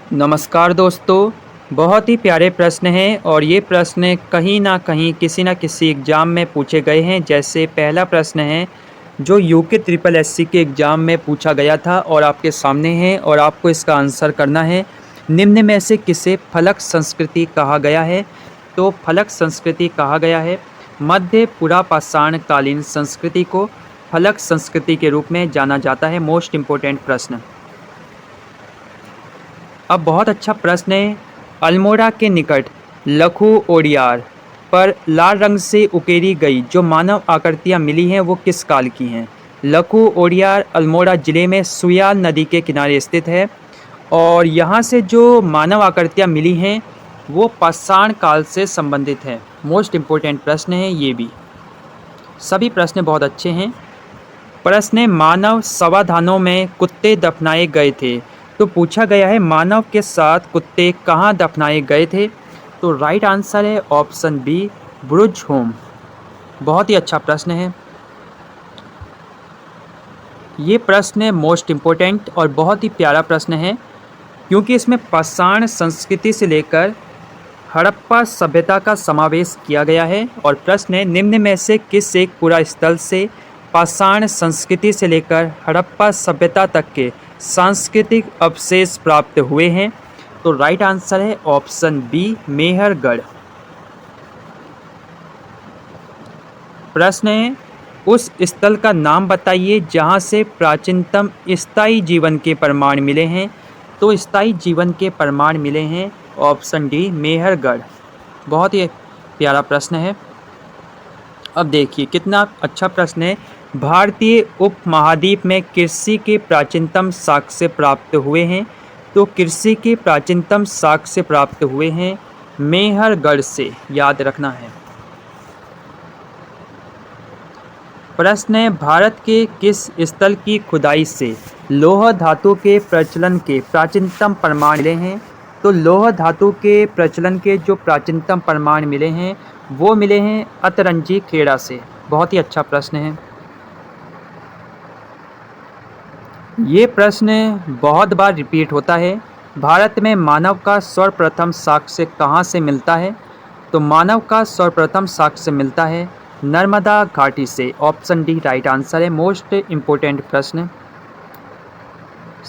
नमस्कार दोस्तों। बहुत ही प्यारे प्रश्न हैं और ये प्रश्न कहीं ना कहीं किसी न किसी एग्ज़ाम में पूछे गए हैं। जैसे पहला प्रश्न है जो यूके ट्रिपल एससी के एग्ज़ाम में पूछा गया था और आपके सामने है और आपको इसका आंसर करना है। निम्न में से किसे फलक संस्कृति कहा गया है? तो फलक संस्कृति कहा गया है मध्य पुरापाषाण कालीन संस्कृति को फलक संस्कृति के रूप में जाना जाता है। मोस्ट इम्पोर्टेंट प्रश्न। अब बहुत अच्छा प्रश्न है। अल्मोड़ा के निकट लखू ओडियार पर लाल रंग से उकेरी गई जो मानव आकृतियाँ मिली हैं वो किस काल की हैं? लखू ओडियार अल्मोड़ा ज़िले में सुयाल नदी के किनारे स्थित है और यहाँ से जो मानव आकृतियाँ मिली हैं वो पाषाण काल से संबंधित है। मोस्ट इम्पोर्टेंट प्रश्न है ये भी। सभी प्रश्न बहुत अच्छे हैं। प्रश्न है मानव समाधानों में कुत्ते दफनाए गए थे। तो पूछा गया है मानव के साथ कुत्ते कहाँ दफनाए गए थे? तो राइट आंसर है ऑप्शन बी ब्रुज होम। बहुत ही अच्छा प्रश्न है ये प्रश्न मोस्ट इम्पोर्टेंट और बहुत ही प्यारा प्रश्न है क्योंकि इसमें पाषाण संस्कृति से लेकर हड़प्पा सभ्यता का समावेश किया गया है। और प्रश्न है निम्न में से किस एक पुरा स्थल से पाषाण संस्कृति से लेकर हड़प्पा सभ्यता तक के सांस्कृतिक अवशेष प्राप्त हुए हैं? तो राइट आंसर है ऑप्शन बी मेहरगढ़। प्रश्न है उस स्थल का नाम बताइए जहां से प्राचीनतम स्थायी जीवन के प्रमाण मिले हैं। तो स्थायी जीवन के प्रमाण मिले हैं ऑप्शन डी मेहरगढ़। बहुत ही प्यारा प्रश्न है। अब देखिए कितना अच्छा प्रश्न है। भारतीय उपमहाद्वीप में कृषि के प्राचीनतम साक्ष्य प्राप्त हुए हैं। तो कृषि के प्राचीनतम साक्ष्य प्राप्त हुए हैं मेहरगढ़ से, याद रखना है। प्रश्न है भारत के किस स्थल की खुदाई से लौह धातु के प्रचलन के प्राचीनतम प्रमाण मिले हैं? तो लौह धातु के प्रचलन के जो प्राचीनतम प्रमाण मिले हैं वो मिले हैं अतरंजी खेड़ा से। बहुत ही अच्छा प्रश्न है ये प्रश्न बहुत बार रिपीट होता है। भारत में मानव का सर्वप्रथम साक्ष्य कहाँ से मिलता है? तो मानव का सर्वप्रथम साक्ष्य मिलता है नर्मदा घाटी से। ऑप्शन डी राइट आंसर है। मोस्ट इम्पोर्टेंट प्रश्न।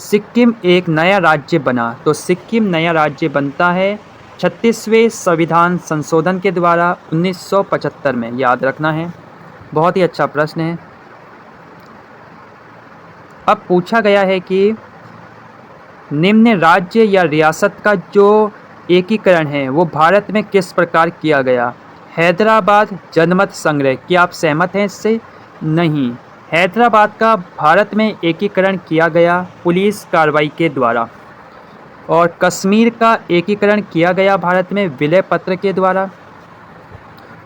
सिक्किम एक नया राज्य बना। तो सिक्किम नया राज्य बनता है 36वें संविधान संशोधन के द्वारा 1975 में, याद रखना है। बहुत ही अच्छा प्रश्न है। अब पूछा गया है कि निम्न राज्य या रियासत का जो एकीकरण है वो भारत में किस प्रकार किया गया? हैदराबाद जनमत संग्रह। क्या आप सहमत हैं इससे? नहीं, हैदराबाद का भारत में एकीकरण किया गया पुलिस कार्रवाई के द्वारा। और कश्मीर का एकीकरण किया गया भारत में विलय पत्र के द्वारा।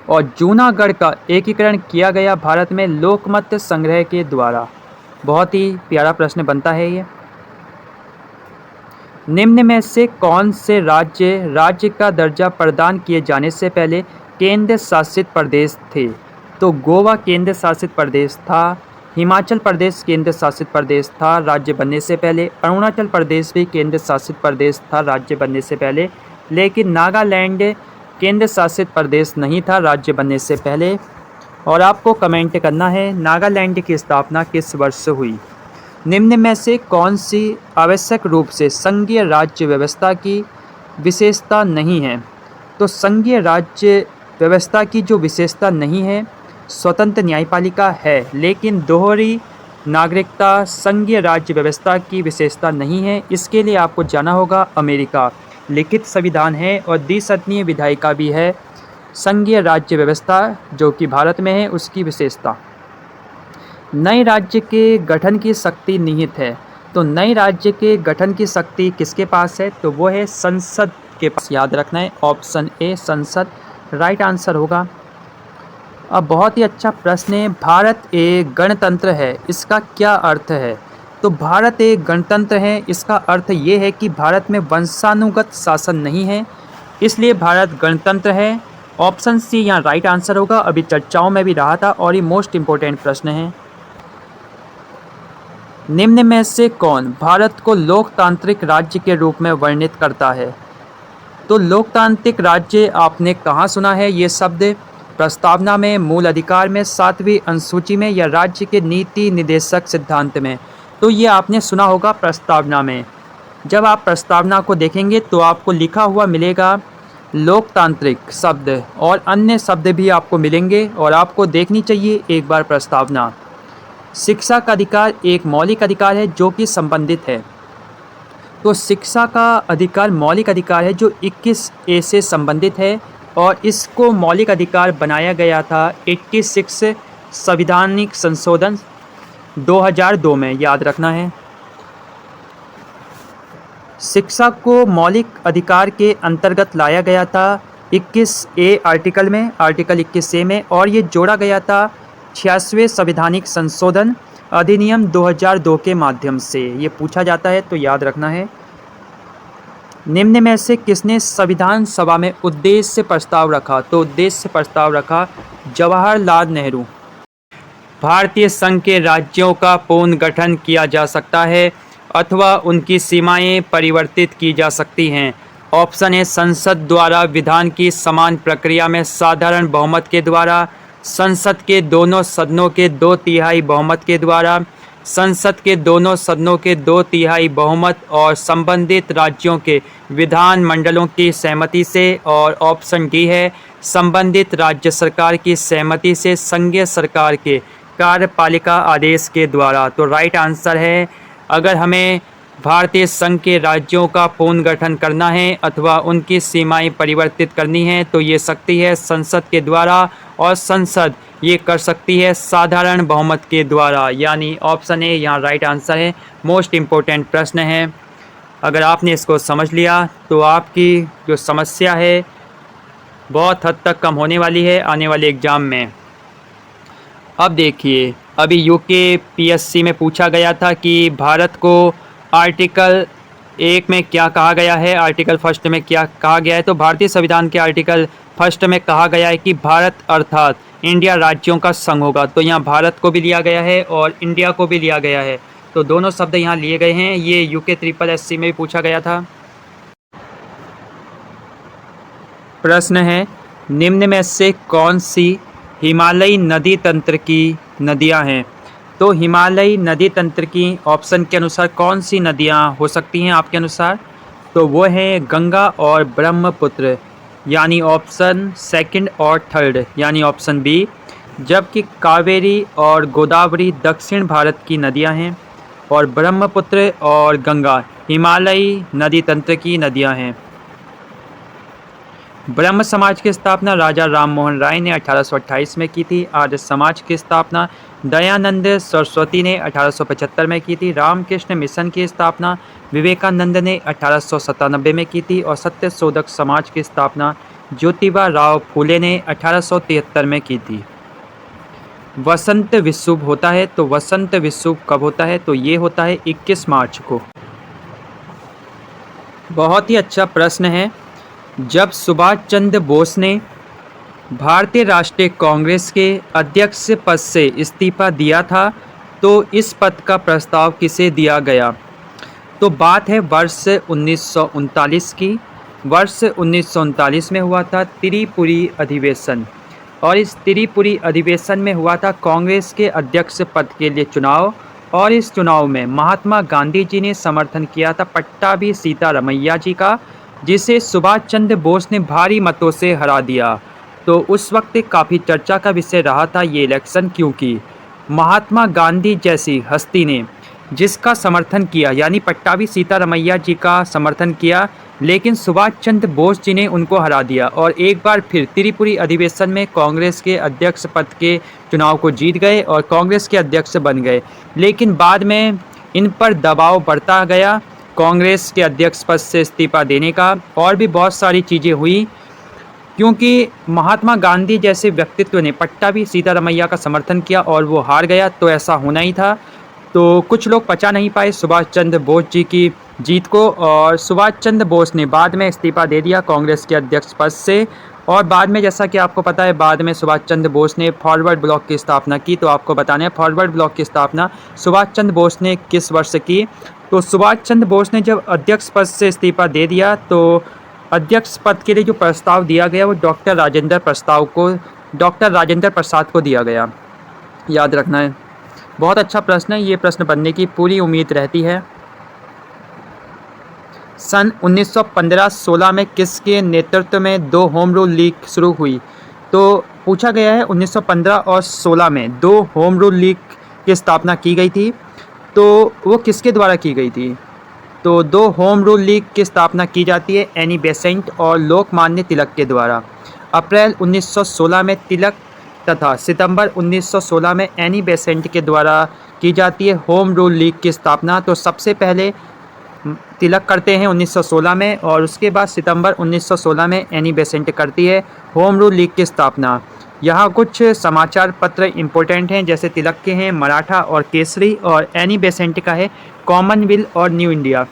और जूनागढ़ का एकीकरण किया गया भारत में लोकमत संग्रह के द्वारा। बहुत ही प्यारा प्रश्न बनता है ये। निम्न में से कौन से राज्य का दर्जा प्रदान किए जाने से पहले केंद्र शासित प्रदेश थे? तो गोवा केंद्र शासित प्रदेश था, हिमाचल प्रदेश केंद्र शासित प्रदेश था राज्य बनने से पहले, अरुणाचल प्रदेश भी केंद्र शासित प्रदेश था राज्य बनने से पहले, लेकिन नागालैंड केंद्र शासित प्रदेश नहीं था राज्य बनने से पहले। और आपको कमेंट करना है नागालैंड की स्थापना किस वर्ष हुई? निम्न में से कौन सी आवश्यक रूप से संघीय राज्य व्यवस्था की विशेषता नहीं है? तो संघीय राज्य व्यवस्था की जो विशेषता नहीं है स्वतंत्र न्यायपालिका है, लेकिन दोहरी नागरिकता संघीय राज्य व्यवस्था की विशेषता नहीं है। इसके लिए आपको जाना होगा अमेरिका। लिखित संविधान है और द्विसदनीय विधायिका भी है। संघीय राज्य व्यवस्था जो कि भारत में है उसकी विशेषता। नए राज्य के गठन की शक्ति निहित है। तो नए राज्य के गठन की शक्ति किसके पास है? तो वो है संसद के पास, याद रखना है। ऑप्शन ए संसद राइट आंसर होगा। अब बहुत ही अच्छा प्रश्न है भारत एक गणतंत्र है, इसका क्या अर्थ है? तो भारत एक गणतंत्र है इसका अर्थ ये है कि भारत में वंशानुगत शासन नहीं है, इसलिए भारत गणतंत्र है। ऑप्शन सी यहाँ राइट आंसर होगा। अभी चर्चाओं में भी रहा था और ये मोस्ट इम्पोर्टेंट प्रश्न है। निम्न में से कौन भारत को लोकतांत्रिक राज्य के रूप में वर्णित करता है? तो लोकतांत्रिक राज्य आपने कहाँ सुना है ये शब्द? प्रस्तावना में, मूल अधिकार में, 7वीं अनुसूची में या राज्य के नीति निर्देशक सिद्धांत में? तो ये आपने सुना होगा प्रस्तावना में। जब आप प्रस्तावना को देखेंगे तो आपको लिखा हुआ मिलेगा लोकतांत्रिक शब्द और अन्य शब्द भी आपको मिलेंगे और आपको देखनी चाहिए एक बार प्रस्तावना। शिक्षा का अधिकार एक मौलिक अधिकार है जो कि संबंधित है। तो शिक्षा का अधिकार मौलिक अधिकार है जो 21A से संबंधित है और इसको मौलिक अधिकार बनाया गया था 86 संविधानिक संशोधन 2002 में, याद रखना है। शिक्षा को मौलिक अधिकार के अंतर्गत लाया गया था 21A आर्टिकल में, आर्टिकल 21A में, और ये जोड़ा गया था 86वें संविधानिक संशोधन अधिनियम 2002 के माध्यम से। ये पूछा जाता है तो याद रखना है। निम्न में से किसने संविधान सभा में उद्देश्य प्रस्ताव रखा? तो उद्देश्य प्रस्ताव रखा जवाहरलाल नेहरू। भारतीय संघ के राज्यों का पुनर्गठन किया जा सकता है अथवा उनकी सीमाएं परिवर्तित की जा सकती हैं। ऑप्शन ए संसद द्वारा विधान की समान प्रक्रिया में साधारण बहुमत के द्वारा, संसद के दोनों सदनों के 2/3 बहुमत के द्वारा, संसद के दोनों सदनों के 2/3 बहुमत और संबंधित राज्यों के विधान मंडलों की सहमति से, और ऑप्शन डी है संबंधित राज्य सरकार की सहमति से संघीय सरकार के कार्यपालिका आदेश के द्वारा। तो राइट आंसर है, अगर हमें भारतीय संघ के राज्यों का पुनर्गठन करना है अथवा उनकी सीमाएं परिवर्तित करनी है तो ये सकती है संसद के द्वारा, और संसद ये कर सकती है साधारण बहुमत के द्वारा, यानी ऑप्शन ए यहाँ राइट आंसर है। मोस्ट इम्पोर्टेंट प्रश्न है, अगर आपने इसको समझ लिया तो आपकी जो समस्या है बहुत हद तक कम होने वाली है आने वाले एग्ज़ाम में। अब देखिए, अभी यूके में पूछा गया था कि भारत को आर्टिकल 1 में क्या कहा गया है, आर्टिकल 1 में क्या कहा गया है। तो भारतीय संविधान के आर्टिकल 1 में कहा गया है कि भारत अर्थात इंडिया राज्यों का संघ होगा। तो यहाँ भारत को भी लिया गया है और इंडिया को भी लिया गया है, तो दोनों शब्द यहाँ लिए गए हैं। ये UKSSC में भी पूछा गया था। प्रश्न है, निम्न में से कौन सी हिमालयी नदी तंत्र की नदियाँ हैं? तो हिमालयी नदी तंत्र की ऑप्शन के अनुसार कौन सी नदियाँ हो सकती हैं आपके अनुसार? तो वो हैं गंगा और ब्रह्मपुत्र, यानी ऑप्शन सेकंड और थर्ड, यानी ऑप्शन बी। जबकि कावेरी और गोदावरी दक्षिण भारत की नदियाँ हैं और ब्रह्मपुत्र और गंगा हिमालयी नदी तंत्र की नदियाँ हैं। ब्रह्म समाज की स्थापना राजा राम मोहन राय ने 1828 में की थी। आर्य समाज की स्थापना दयानंद सरस्वती ने 1875 में की थी। रामकृष्ण मिशन की स्थापना विवेकानंद ने 1897 में की थी और सत्य शोधक समाज की स्थापना ज्योतिबा राव फूले ने 1873 में की थी। वसंत विश्व होता है, तो वसंत विश्व कब होता है? तो ये होता है 21 मार्च को। बहुत ही अच्छा प्रश्न है। जब सुभाष चंद्र बोस ने भारतीय राष्ट्रीय कांग्रेस के अध्यक्ष पद से इस्तीफा दिया था तो इस पद का प्रस्ताव किसे दिया गया? तो बात है वर्ष 1939 की। वर्ष 1939 में हुआ था त्रिपुरी अधिवेशन, और इस त्रिपुरी अधिवेशन में हुआ था कांग्रेस के अध्यक्ष पद के लिए चुनाव, और इस चुनाव में महात्मा गांधी जी ने समर्थन किया था पट्टाभी सीतारमैया जी का, जिसे सुभाष चंद्र बोस ने भारी मतों से हरा दिया। तो उस वक्त काफ़ी चर्चा का विषय रहा था ये इलेक्शन, क्योंकि महात्मा गांधी जैसी हस्ती ने जिसका समर्थन किया, यानी पट्टाभी सीतारमैया जी का समर्थन किया, लेकिन सुभाष चंद्र बोस जी ने उनको हरा दिया और एक बार फिर त्रिपुरी अधिवेशन में कांग्रेस के अध्यक्ष पद के चुनाव को जीत गए और कांग्रेस के अध्यक्ष बन गए। लेकिन बाद में इन पर दबाव बढ़ता गया कांग्रेस के अध्यक्ष पद से इस्तीफा देने का, और भी बहुत सारी चीज़ें हुई, क्योंकि महात्मा गांधी जैसे व्यक्तित्व ने पट्टाभी सीतारमैया का समर्थन किया और वो हार गया, तो ऐसा होना ही था। तो कुछ लोग पचा नहीं पाए सुभाष चंद्र बोस जी की जीत को, और सुभाष चंद्र बोस ने बाद में इस्तीफा दे दिया कांग्रेस के अध्यक्ष पद से और बाद में जैसा कि आपको पता है, बाद में सुभाष चंद्र बोस ने फॉरवर्ड ब्लॉक की स्थापना की। तो आपको बताना है फॉरवर्ड ब्लॉक की स्थापना सुभाष चंद्र बोस ने किस वर्ष की। तो सुभाष चंद्र बोस ने जब अध्यक्ष पद से इस्तीफा दे दिया तो अध्यक्ष पद के लिए जो प्रस्ताव दिया गया वो डॉक्टर राजेंद्र प्रसाद को दिया गया। याद रखना है, बहुत अच्छा प्रश्न है, ये प्रश्न बनने की पूरी उम्मीद रहती है। सन 1915-16 में किसके नेतृत्व में 2 होम रूल लीग शुरू हुई। तो पूछा गया है 1915 और 16 में 2 होम रूल लीग की स्थापना की गई थी, तो वो किसके द्वारा की गई थी। तो 2 होम रूल लीग की स्थापना की जाती है एनी बेसेंट और लोकमान्य तिलक के द्वारा। अप्रैल 1916 में तिलक तथा सितंबर 1916 में एनी बेसेंट के द्वारा की जाती है होम रूल लीग की स्थापना। तो सबसे पहले तिलक करते हैं 1916 में और उसके बाद सितंबर 1916 में एनी बेसेंट करती है होम रूल लीग की स्थापना। यहाँ कुछ समाचार पत्र इम्पोर्टेंट हैं, जैसे तिलक के हैं मराठा और केसरी, और एनी बेसेंट का है कॉमनवेल्थ और न्यू इंडिया।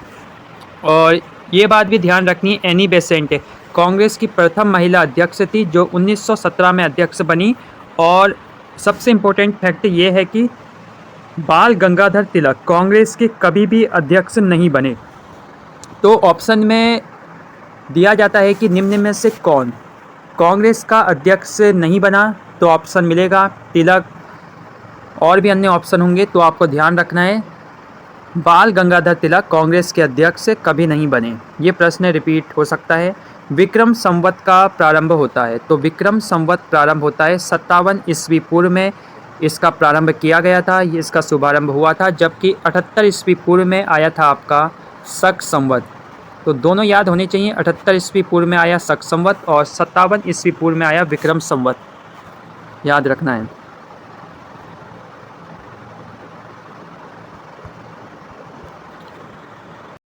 और ये बात भी ध्यान रखनी है, एनी बेसेंट कांग्रेस की प्रथम महिला अध्यक्ष थी जो 1917 में अध्यक्ष बनी। और सबसे इम्पोर्टेंट फैक्ट ये है कि बाल गंगाधर तिलक कांग्रेस के कभी भी अध्यक्ष नहीं बने। तो ऑप्शन में दिया जाता है कि निम्न में से कौन कांग्रेस का अध्यक्ष नहीं बना, तो ऑप्शन मिलेगा तिलक, और भी अन्य ऑप्शन होंगे, तो आपको ध्यान रखना है बाल गंगाधर तिलक कांग्रेस के अध्यक्ष कभी नहीं बने। ये प्रश्न रिपीट हो सकता है। विक्रम संवत का प्रारंभ होता है, तो विक्रम संवत प्रारंभ होता है 57 ईस्वी पूर्व में इसका प्रारंभ किया गया था, ये इसका शुभारंभ हुआ था, जबकि 78 ईस्वी पूर्व में आया था आपका शक संवत। तो दोनों याद होने चाहिए, 78 ईस्वी पूर्व में आया शक संवत और 57 ईस्वी पूर्व में आया विक्रम संवत, याद रखना है।